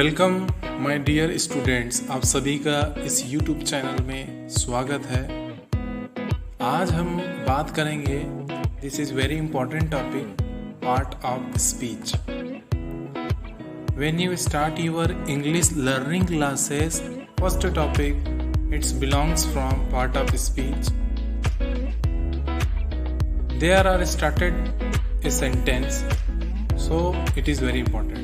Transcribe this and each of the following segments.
Welcome my dear students, आप सभी का इस यूट्यूब चैनल में स्वागत है। आज हम बात करेंगे, this is very important topic, part of speech. When you start your English learning classes, first topic it's belongs from part of speech. There are started a sentence, so it is very important.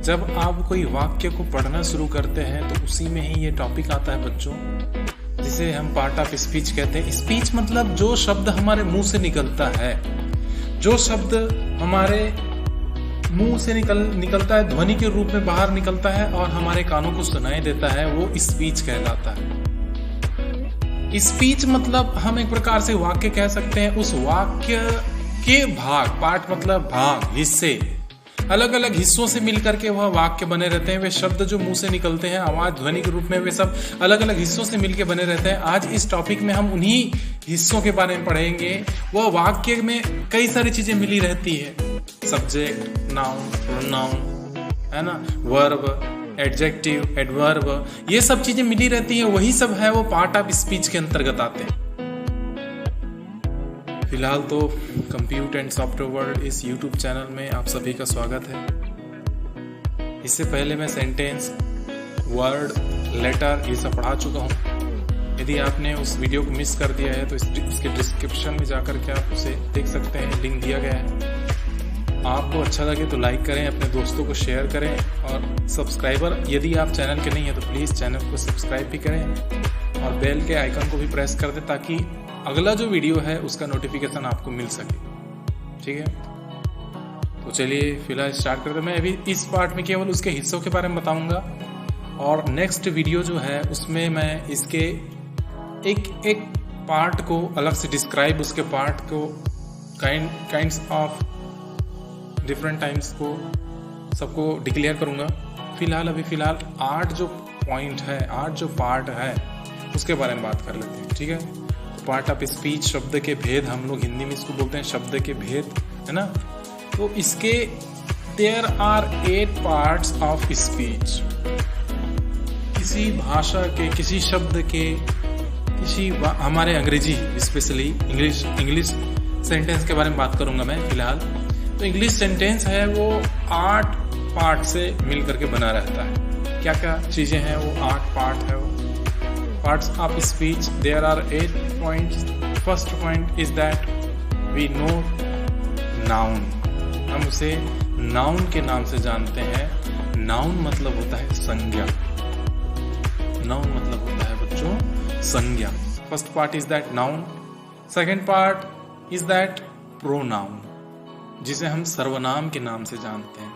जब आप कोई वाक्य को पढ़ना शुरू करते हैं तो उसी में ही ये टॉपिक आता है बच्चों, जिसे हम पार्ट ऑफ स्पीच कहते हैं। स्पीच मतलब जो शब्द हमारे मुंह से निकलता है, जो शब्द हमारे मुंह से निकलता है, ध्वनि के रूप में बाहर निकलता है और हमारे कानों को सुनाई देता है, वो स्पीच कहलाता है। स्पीच मतलब हम एक प्रकार से वाक्य कह सकते हैं। उस वाक्य के भाग, पार्ट मतलब भाग, हिस्से, अलग अलग हिस्सों से मिलकर के वह वाक्य बने रहते हैं। वे शब्द जो मुंह से निकलते हैं आवाज ध्वनि के रूप में, वे सब अलग अलग हिस्सों से मिलकर बने रहते हैं। आज इस टॉपिक में हम उन्हीं हिस्सों के बारे में पढ़ेंगे। वह वाक्य में कई सारी चीजें मिली रहती है, सब्जेक्ट, नाउन, प्रोनाउन, है ना, वर्ब, एडजेक्टिव, एडवर्ब, ये सब चीजें मिली रहती है। वही सब है, वो पार्ट ऑफ स्पीच के अंतर्गत आते हैं। फिलहाल तो कंप्यूटर एंड सॉफ्टवेयर वर्ल्ड इस यूट्यूब चैनल में आप सभी का स्वागत है। इससे पहले मैं सेंटेंस, वर्ड, लेटर ये सब पढ़ा चुका हूँ। यदि आपने उस वीडियो को मिस कर दिया है तो इसके डिस्क्रिप्शन में जाकर के आप उसे देख सकते हैं, लिंक दिया गया है। आपको अच्छा लगे तो लाइक करें, अपने दोस्तों को शेयर करें और सब्सक्राइबर यदि आप चैनल के नहीं हैं तो प्लीज़ चैनल को सब्सक्राइब भी करें और बेल के आइकन को भी प्रेस कर दें ताकि अगला जो वीडियो है उसका नोटिफिकेशन आपको मिल सके। ठीक है, तो चलिए फिलहाल स्टार्ट करते हैं। मैं अभी इस पार्ट में केवल उसके हिस्सों के बारे में बताऊंगा और नेक्स्ट वीडियो जो है उसमें मैं इसके एक पार्ट को अलग से डिस्क्राइब, उसके पार्ट को काइंड्स ऑफ डिफरेंट टाइम्स को सबको डिक्लेयर करूंगा। फिलहाल 8 जो पॉइंट है, 8 जो पार्ट है उसके बारे में बात कर लेते हैं। ठीक है, पार्ट ऑफ स्पीच, शब्द के भेद, हम लोग हिंदी में इसको बोलते हैं शब्द के भेद, है ना। तो इसके there are 8 parts of speech. किसी भाषा के, किसी शब्द के, हमारे अंग्रेजी स्पेशली इंग्लिश सेंटेंस के बारे में बात करूंगा मैं फिलहाल। तो इंग्लिश सेंटेंस है वो 8 पार्ट से मिल करके बना रहता है। क्या क्या चीजें हैं वो 8 पार्ट है वो। Parts of speech, there are 8 points. First point is that we know noun. हम उसे noun के नाम से जानते हैं। noun मतलब होता है संज्ञा। noun मतलब होता है बच्चों संज्ञा। First part is that noun. Second part is that pronoun, जिसे हम सर्वनाम के नाम से जानते हैं।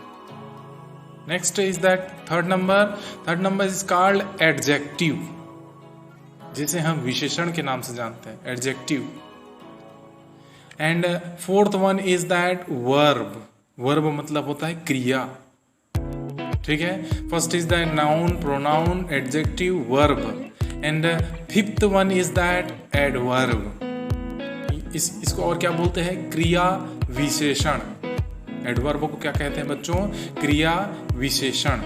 Next is that third number is called adjective, जिसे हम विशेषण के नाम से जानते हैं, adjective. And fourth one is that verb. Verb मतलब होता है क्रिया। ठीक है, first is that noun, pronoun, adjective, verb. And fifth one is that adverb. इसको और क्या बोलते हैं? क्रिया विशेषण। एडवर्ब को क्या कहते हैं बच्चों? क्रिया विशेषण।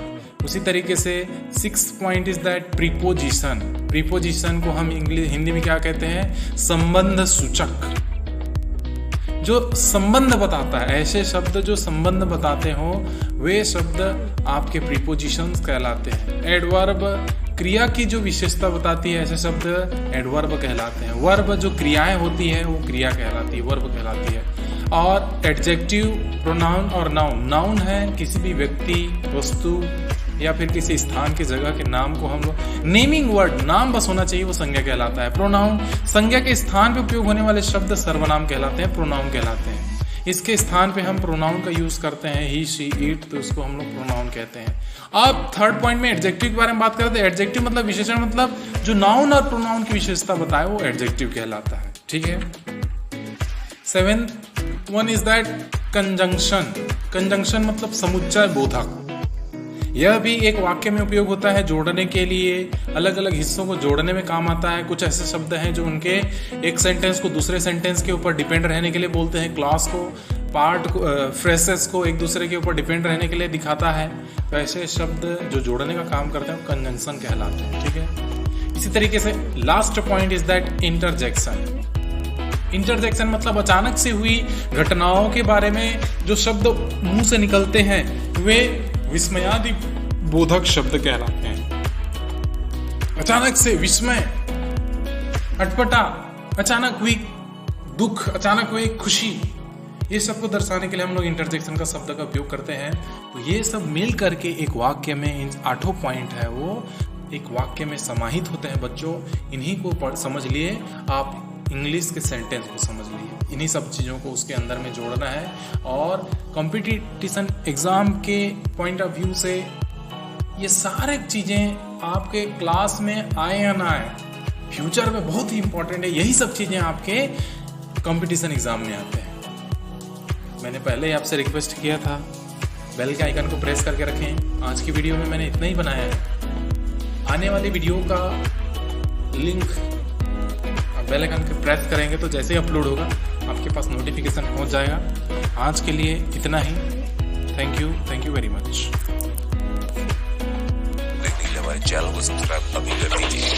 उसी तरीके से 6th point is that preposition. Preposition को हम हिंदी में क्या कहते हैं? संबंध सूचक। जो संबंध बताता है, ऐसे शब्द जो संबंध बताते हो वे शब्द आपके प्रीपोजिशंस कहलाते हैं। एडवर्ब क्रिया की जो विशेषता बताती है, ऐसे शब्द एडवर्ब कहलाते हैं। वर्ब जो क्रियाएं होती है वो क्रिया कहलाती है, वर्ब कहलाती है। और एडजेक्टिव, प्रोनाउन और नाउन। नाउन है किसी भी व्यक्ति, वस्तु या फिर किसी स्थान की जगह के नाम को हम लोग, नेमिंग वर्ड, नाम बस होना चाहिए, वो संज्ञा कहलाता है। प्रोनाउन संज्ञा के स्थान पे उपयोग होने वाले शब्द सर्वनाम कहलाते हैं, प्रोनाउन कहलाते हैं। इसके स्थान पे हम प्रोनाउन का यूज करते हैं, ही, शी, इट, तो उसको हम लोग प्रोनाउन कहते हैं। अब थर्ड पॉइंट में एडजेक्टिव के बारे में बात करते हैं। एडजेक्टिव मतलब विशेषण, मतलब जो नाउन और प्रोनाउन की विशेषता बताए वो एडजेक्टिव कहलाता है। ठीक है, 7th one is that conjunction. Conjunction मतलब समुच्चय बोधक। यह भी एक वाक्य में उपयोग होता है जोड़ने के लिए, अलग अलग हिस्सों को जोड़ने में काम आता है। कुछ ऐसे शब्द हैं जो उनके एक सेंटेंस को दूसरे सेंटेंस के ऊपर डिपेंड रहने के लिए बोलते हैं। क्लॉज को, पार्ट को, फ्रेसेस को एक दूसरे के ऊपर डिपेंड रहने के लिए दिखाता है। तो ऐसे शब्द जो जोड़ने का काम करते हैं कंजंक्शन कहलाते हैं, ठीक है। इसी तरीके से last point is that interjection. Interjection मतलब अचानक से हुई घटनाओं के बारे में जो शब्द मुंह से निकलते हैं वे विस्मयादि बोधक शब्द कहलाते हैं। अचानक से विस्मय, अटपटा, अचानक हुई दुख, अचानक हुई खुशी, ये सब को दर्शाने के लिए हम लोग इंटरजेक्शन का शब्द का उपयोग करते हैं। तो ये सब मिल करके एक वाक्य में इन 8 पॉइंट है वो एक वाक्य में समाहित होते हैं बच्चों। इन्हीं को समझ लिए आप इंग्लिश के सेंटेंस को समझ लिए। इन्हीं सब चीज़ों को उसके अंदर में जोड़ना है। और कंपटीशन एग्ज़ाम के पॉइंट ऑफ व्यू से ये सारे चीज़ें आपके क्लास में आए या ना आए, फ्यूचर में बहुत ही इंपॉर्टेंट है। यही सब चीज़ें आपके कंपटीशन एग्ज़ाम में आते हैं। मैंने पहले ही आपसे रिक्वेस्ट किया था बेल के आइकन को प्रेस करके रखें। आज की वीडियो में मैंने इतना ही बनाया है। आने वाली वीडियो का लिंक बेल आइकन पे प्रेस करेंगे तो जैसे ही अपलोड होगा आपके पास नोटिफिकेशन पहुंच जाएगा। आज के लिए इतना ही। Thank you very much. हमारे चैनल को सब्सक्राइब अभी कर दीजिए।